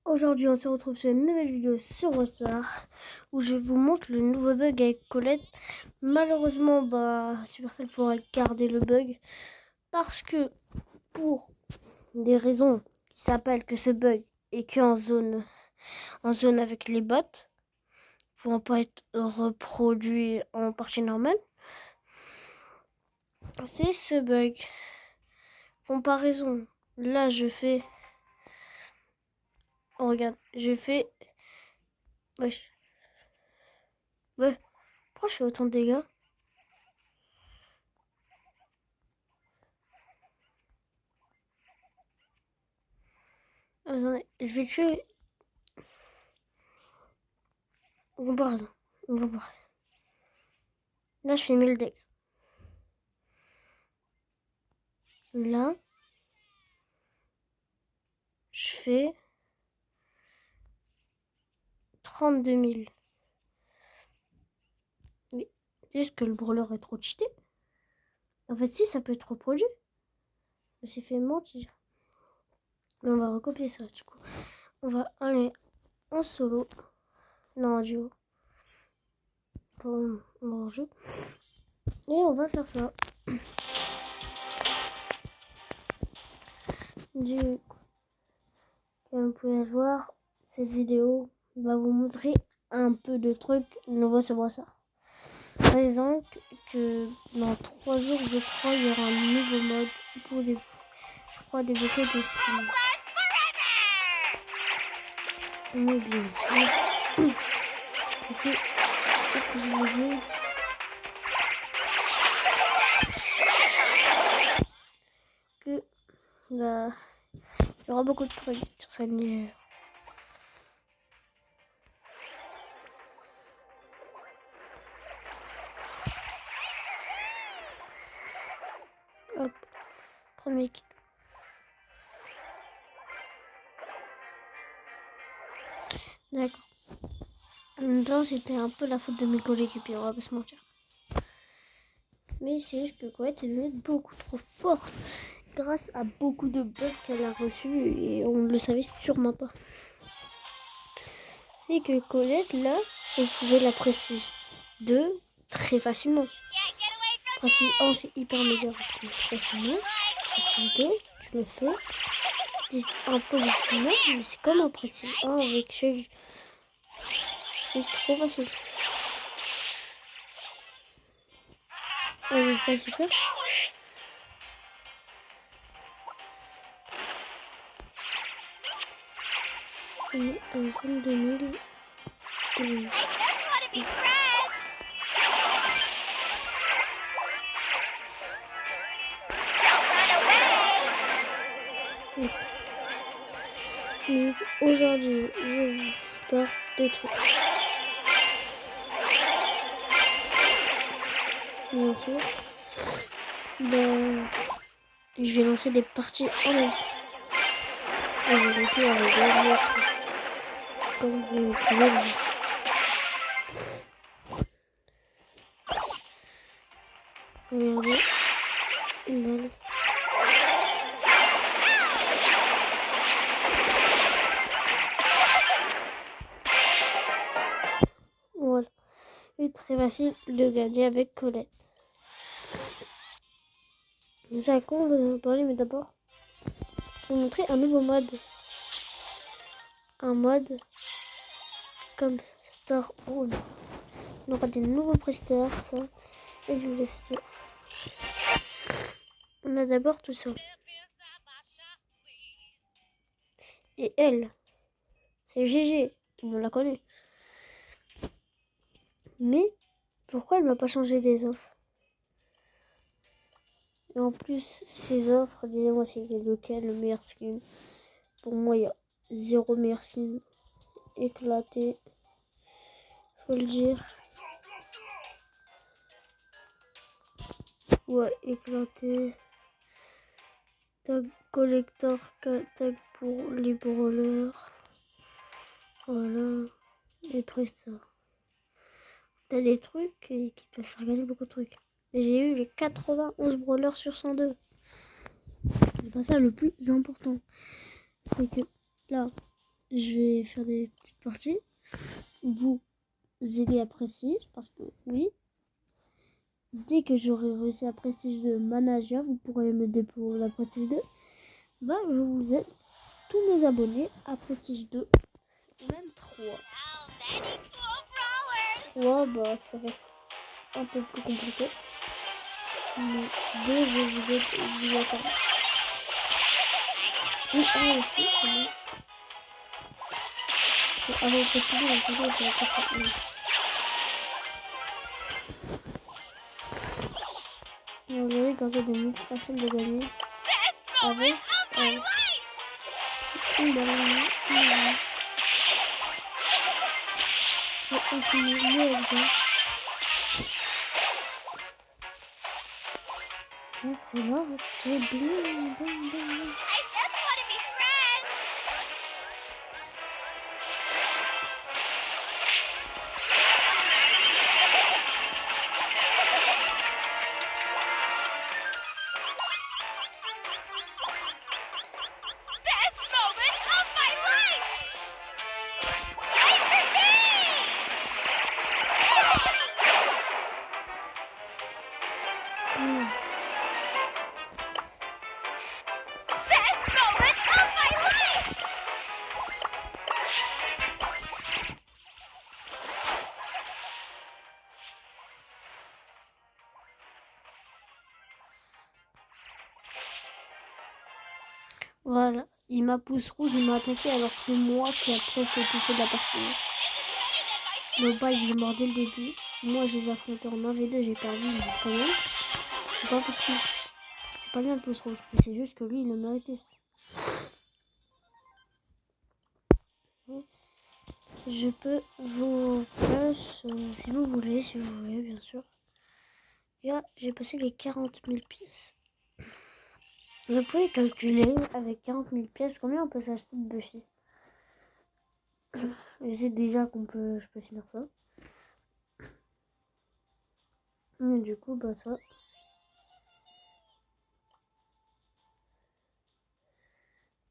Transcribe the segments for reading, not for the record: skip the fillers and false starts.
Aujourd'hui, on se retrouve sur une nouvelle vidéo sur Rockstar où je vous montre le nouveau bug avec Colette. Malheureusement, Supercell pourra garder le bug parce que pour des raisons qui s'appellent que ce bug est qu'en zone avec les bots, ne pourront pas être reproduits en partie normale. C'est ce bug. Comparaison. Là, je fais. Oh, regarde, je fais. Wesh. Ouais. Pourquoi je fais autant de dégâts? Attendez, je vais tuer. Comparaison. Là, je fais 1000 dégâts. Là, je fais 32 000. Oui, c'est juste que le brawler est trop cheaté. En fait, si, ça peut être reproduit. Je me suis fait mentir. Mais on va recopier ça, du coup. On va aller en solo. Non, en duo. On va en jeu. Et on va faire ça. Du coup, comme vous pouvez voir, cette vidéo va vous montrer un peu de trucs nouveaux sur ça. Par exemple, que dans 3 jours, je crois, il y aura un nouveau mode pour débloquer des skins. Mais bien sûr, c'est ce que je vous dis. Que il y aura beaucoup de trucs sur cette vidéo. Hop, premier kill. D'accord. En même temps, c'était un peu la faute de mes coéquipiers, on va pas se mentir. Mais c'est juste que Colette est devenue beaucoup trop forte grâce à beaucoup de buffs qu'elle a reçus et on ne le savait sûrement pas. C'est que Colette, là, elle pouvait la prestige 2 très facilement. Prestige 1, c'est hyper méga facilement. Prestige 2, tu le fais un peu difficilement, mais c'est comme un prestige 1 avec Shell. C'est trop facile. Allez, ça super. On est en zone 2000. Aujourd'hui, je vais faire des trucs. Bien sûr. Je vais lancer des parties en même temps. Et j'ai réussi à régler le son. Comme vous pouvez le voir. Regardez. Une balle. Voilà. Et très facile de gagner avec Colette. C'est à quoi on va en parler, mais d'abord, je vais vous montrer un nouveau mode. Un mode comme Star Room. On aura des nouveaux prestataires, ça. Et je vous laisse dire. On a d'abord tout ça. Et elle, c'est GG. On la connaît. Mais pourquoi elle m'a pas changé des offres? Et en plus, ces offres, disez-moi c'est lequel le meilleur skin. Pour moi, il y a 0 meilleur skin. Éclaté. Faut le dire. Ouais, éclaté. Tag collector, tag pour les brawlers. Voilà. Et presta. T'as des trucs qui peuvent faire gagner beaucoup de trucs. Et j'ai eu les 91 brawlers sur 102. C'est pas ça le plus important. C'est que là, je vais faire des petites parties. Vous aider à Prestige, parce que oui, dès que j'aurai réussi à Prestige de manager, vous pourrez m'aider pour la Prestige 2. Bah, je vous aide, tous mes abonnés à Prestige 2, même 3. 3, bah, ça va être un peu plus compliqué. Mais 2, je vous aide obligatoirement. Oui, 1 aussi, ça marche. Et avant Prestige 2, on il faut que ça... Vous verrez quand c'est devenu facile de gagner avec une balle. Pour enchaîner le examen. Et après là, tu es bien. Voilà, il m'a pouce rouge, il m'a attaqué alors que c'est moi qui a presque tout fait de la partie. Le bas il est mort dès le début. Moi je les ai affrontés en 1v2, j'ai perdu, mais quand même. C'est pas pouce rouge. C'est pas bien le pouce rouge, mais c'est juste que lui il le méritait. Je peux vous flash si vous voulez, bien sûr. Et là, j'ai passé les 40 000 pièces. Vous pouvez calculer avec 40 000 pièces combien on peut s'acheter de Buffy. Je sais déjà je peux finir ça. Et du coup, bah ça.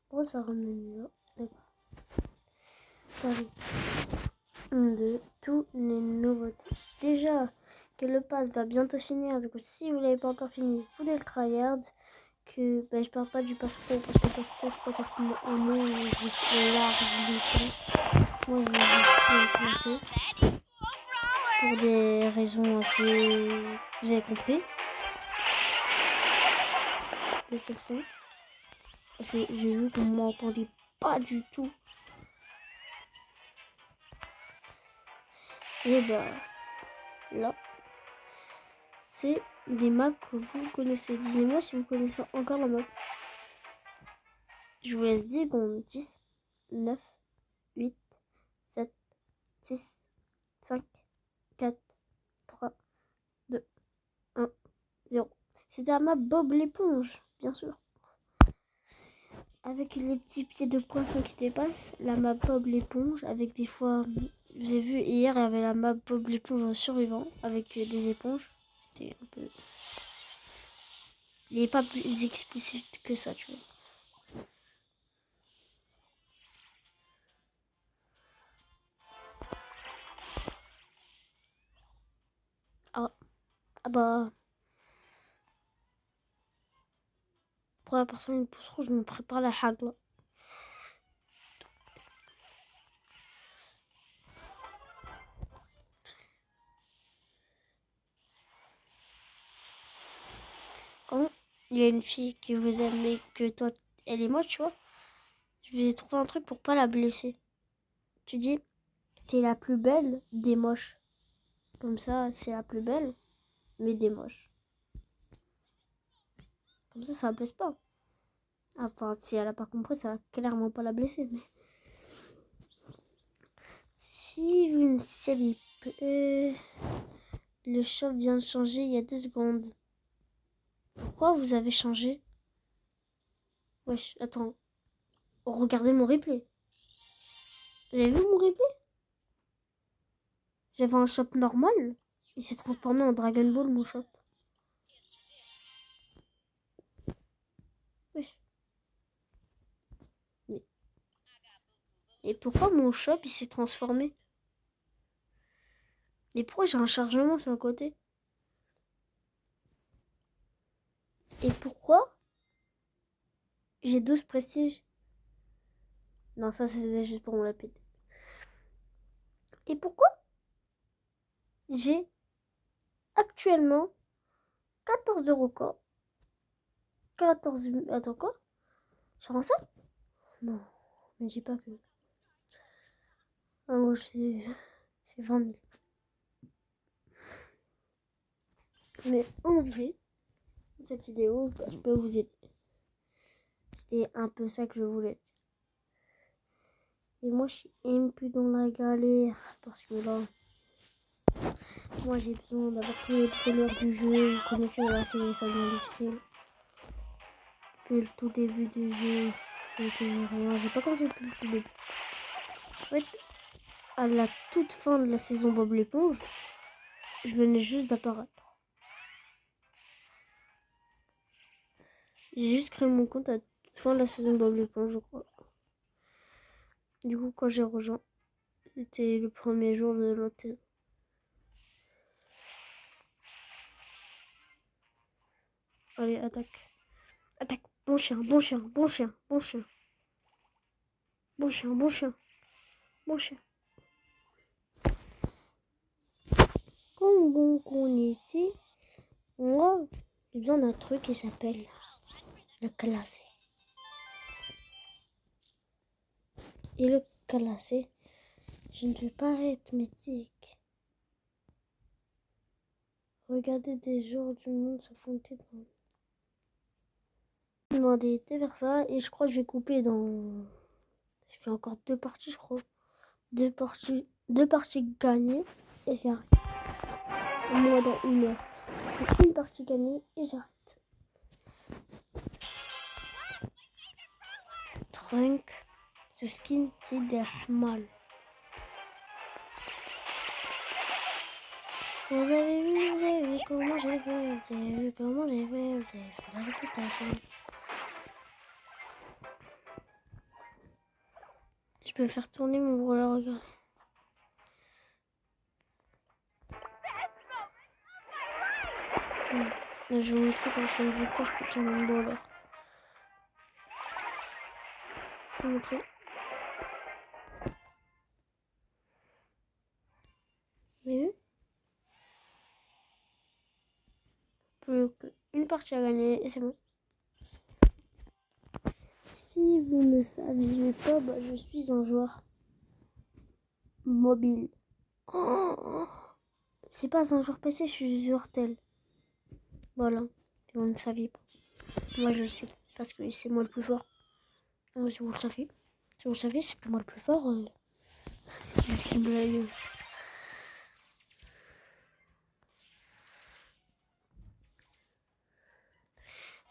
Pourquoi ça ramène là? D'accord. Paris. De tous les nouveautés. Déjà que le pass va bientôt finir. Du coup, si vous l'avez pas encore fini, vous devez le tryhard. Que je parle pas du pass pro parce que le pass pro, je crois que ça finit en mai et j'ai largement temps. Moi, je vais le commencer. Pour des raisons assez... Vous avez compris. Baissez le son. Parce que j'ai vu qu'on m'entendait pas du tout. Et bah... Là... C'est des maps que vous connaissez. Dis-moi si vous connaissez encore la map. Je vous laisse 10 secondes. 10, 9, 8, 7, 6, 5, 4, 3, 2, 1, 0. C'était la map Bob l'éponge, bien sûr. Avec les petits pieds de poisson qui dépassent. La map Bob l'éponge avec des fois... J'ai vu hier, il y avait la map Bob l'éponge survivant avec des éponges. C'était un peu... Il n'est pas plus explicite que ça, tu vois. Ah bah... Pour la personne une pouce rouge, je me prépare la hagle. Quand il y a une fille qui vous aime et que toi, elle est moche, tu vois, je vais trouver un truc pour pas la blesser. Tu dis, t'es la plus belle des moches. Comme ça, c'est la plus belle, mais des moches. Comme ça la blesse pas. Enfin, si elle a pas compris, ça va clairement pas la blesser. Mais... Si vous ne savez pas, le shop vient de changer il y a 2 secondes. Pourquoi vous avez changé? Wesh, attends. Regardez mon replay. Vous avez vu mon replay? J'avais un shop normal. Il s'est transformé en Dragon Ball, mon shop. Wesh. Mais... Et pourquoi mon shop il s'est transformé? Et pourquoi j'ai un chargement sur le côté? Et pourquoi j'ai 12 prestiges? Non, ça c'était juste pour me la péter. Et pourquoi j'ai actuellement 14 de record? 14... Attends quoi? Sur un seul? Non, mais dis pas que... Ah moi c'est 20 000. Mais en vrai, cette vidéo, je peux vous aider. C'était un peu ça que je voulais. Et moi je suis un peu dans la galère parce que là... Moi j'ai besoin d'avoir tous les couleurs du jeu. Vous connaissez là, ça devient difficile. Depuis le tout début du jeu, j'ai rien. J'ai pas commencé depuis le tout début. En fait, à la toute fin de la saison Bob l'éponge, je venais juste d'apparaître. J'ai juste créé mon compte à la toute fin de la saison Bob l'éponge, je crois. Du coup, quand j'ai rejoint, c'était le premier jour de l'autre saison. Allez, attaque. Attaque. Bon chien, bon chien, bon chien, bon chien. Bon chien, bon chien. Bon chien. Comme bon qu'on était, moi, j'ai besoin d'un truc qui s'appelle le classé. Et le classé, je ne vais pas être mythique. Regardez des joueurs du monde s'affronter dans... Demandez de faire ça et je crois que je vais couper dans... Je fais encore 2 parties, je crois. 2 parties gagnées et j'arrête. Moi dans 1 heure. J'ai une partie gagnée et j'arrête. Trunk, ce skin c'est mal. Vous avez vu comment j'ai fait, j'ai fait la réputation. Je peux faire tourner mon brawler, regardez. Là, je vais vous montrer quand je fais une victoire, je peux tourner mon brawler. Je vais vous montrer. Mais plus qu'une partie à gagner et c'est bon. Si vous ne saviez pas, bah, je suis un joueur mobile. Oh, c'est pas un joueur PC, je suis joueur tel. Voilà, si vous ne saviez pas. Moi je le sais, parce que c'est moi le plus fort. Donc, si vous le savez, c'est moi le plus fort. C'est une blague.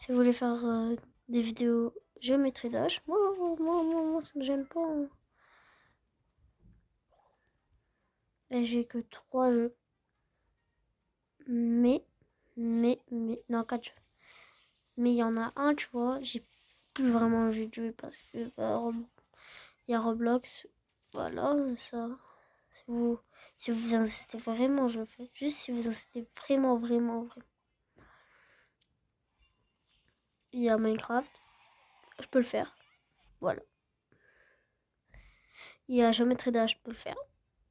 Si vous voulez faire des vidéos géométrie d'âge, moi, ça me gêne pas. Hein. Et j'ai que 3 jeux. Mais, non, 4 jeux. Mais il y en a un, tu vois, j'ai plus vraiment envie de jouer parce que il y a Roblox. Voilà, ça. Si vous insistez vraiment, je le fais. Juste si vous insistez vraiment. Il y a Minecraft, je peux le faire. Voilà. Il y a Géométrie d'âge, je peux le faire.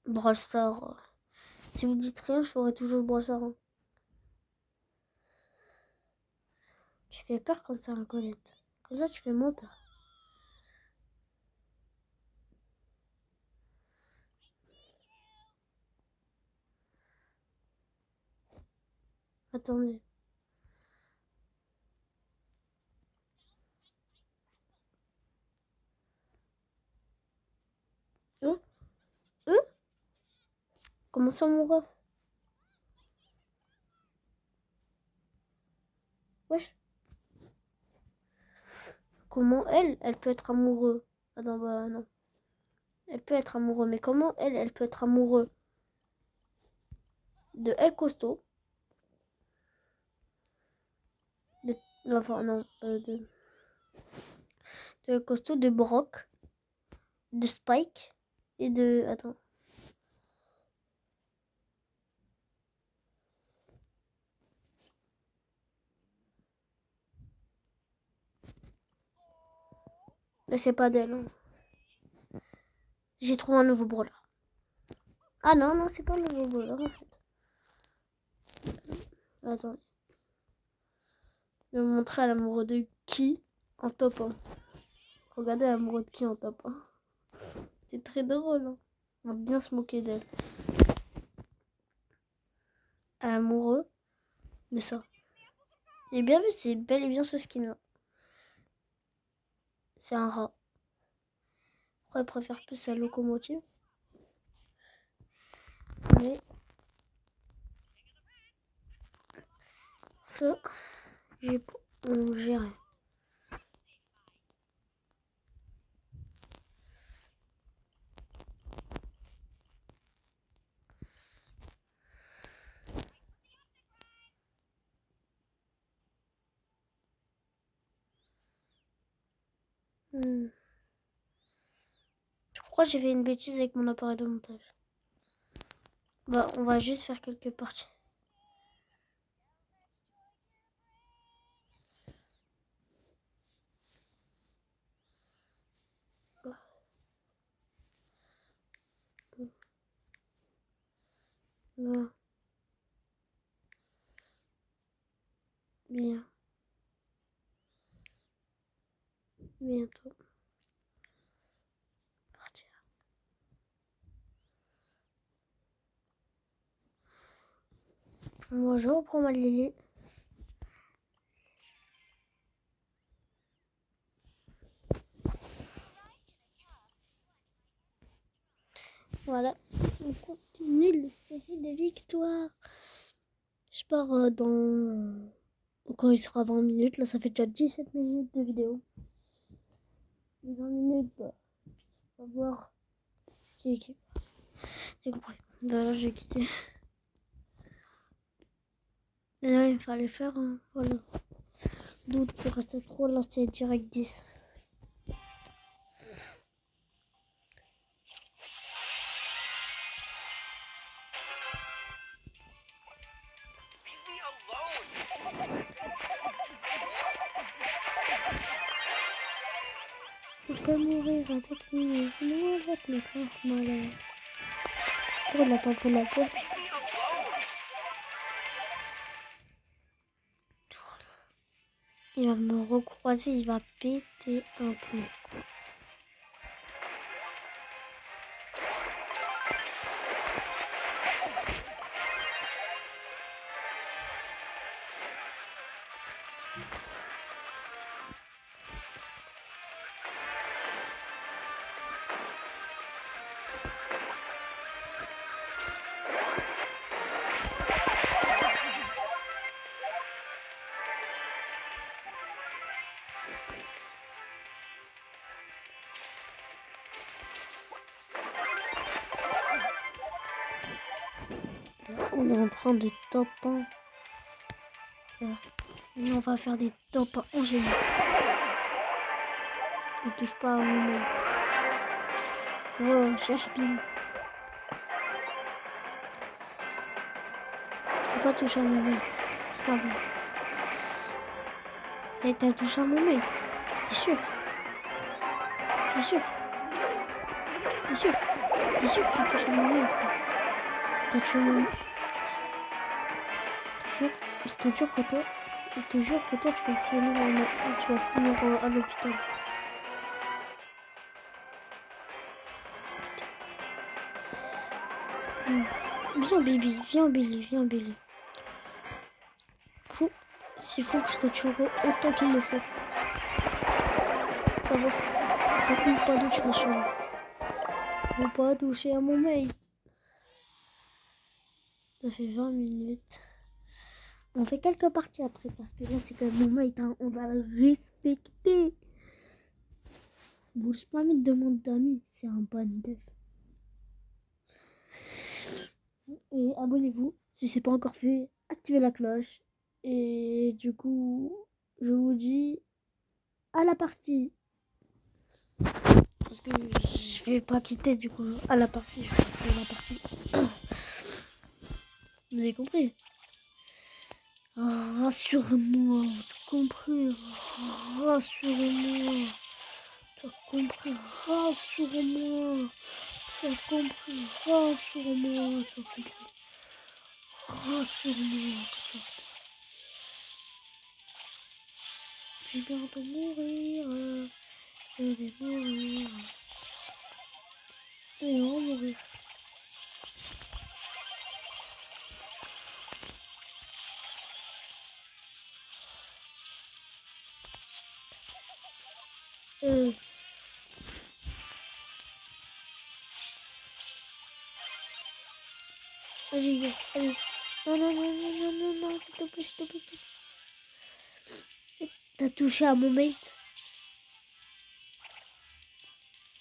Brawl Stars. Si vous dites rien, je ferai toujours le Brawl Stars. Hein. Tu fais peur comme ça, Colette. Comme ça, tu fais moins peur. Attendez. Eux Eux Comment ça, mon ref? Wesh. Comment elle peut être amoureuse? Ah non, bah non. Elle peut être amoureuse, mais comment elle peut être amoureuse de El Costaud? Enfin, non, de El Costaud, de Brock de Spike et de... Attends. Là, c'est pas d'elle. Hein. J'ai trouvé un nouveau brawler. Ah non, non, c'est pas un nouveau brawler en fait. Attendez. Je vais vous montrer à l'amoureux de qui en top 1. Regardez l'amoureux de qui en top 1. C'est très drôle. Hein. On va bien se moquer d'elle. À l'amoureux de ça. J'ai bien vu, c'est bel et bien ce skin là. C'est un rat. Après, je préfère plus sa locomotive. Mais ça, on gérait. Je crois que j'ai fait une bêtise avec mon appareil de montage. Bah, on va juste faire quelques parties. Voilà. Bien. Bientôt. Partir. Moi, je reprends ma Lily. Voilà. On continue les séries de victoires. Je pars dans... Quand il sera 20 minutes. Là, ça fait déjà 17 minutes de vidéo. 20 minutes, bah, on va voir qui est qui. J'ai compris. D'ailleurs, j'ai quitté. Et là, il fallait faire, voilà. D'où tu restes trop, là, c'est direct 10. Faut pas mourir avec lui, sinon elle va te mettre mal. Pourquoi il a pas pris la porte? Il va me recroiser, il va péter un plomb. On est en train de top 1. Et on va faire des top 1 en génie. Ne touche pas à mon mec. Oh, cher Bill. Faut pas toucher à mon mec. C'est pas bon. Et t'as touché à mon mec. T'es sûr? T'es sûr? T'es sûr? T'es sûr que tu touches à mon mec? T'as tué mon... Je te jure que toi, tu vas finir à l'hôpital. Viens baby, viens Billy, viens Billy. S'il faut que je te tuerai autant qu'il le faut. Tu vas voir. Ou pas de toucher sur lui. Ou pas toucher à mon mate. Ça fait 20 minutes. On fait quelques parties après parce que là c'est quand même mon mate, hein. On va le respecter. Bouge pas, mais demande d'amis, c'est un bon def. Et abonnez-vous si c'est pas encore fait, activez la cloche. Et du coup, je vous dis à la partie. Parce que Je vais pas quitter du coup à la partie. Parce que la partie. Vous avez compris? Rassurez-moi, t'as compris? Rassurez-moi. Tu as compris? Rassure-moi. Tu as compris? Rassure-moi. Tu as compris? Rassure-moi que tu as compris. Je vais bientôt mourir. Je vais mourir. Et on va mourir. Vas-y, gars, allez. Non, non, non, non, non, non, non, s'il te plaît, s'il te plaît, s'il te plaît. T'as touché à mon mate?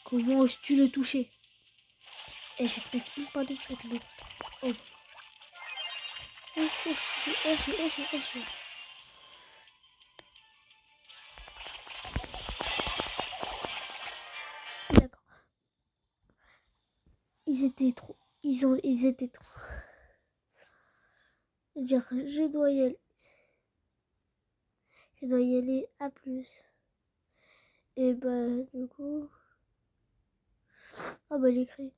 Comment oses-tu le toucher? Et je vais te mettre une pas dessus, je vais te mettre. Oh. D'accord. Ils étaient trop. Ils étaient trop. Dire, je dois y aller. Je dois y aller, à plus. Et bah, du coup. Ah bah, il écrit.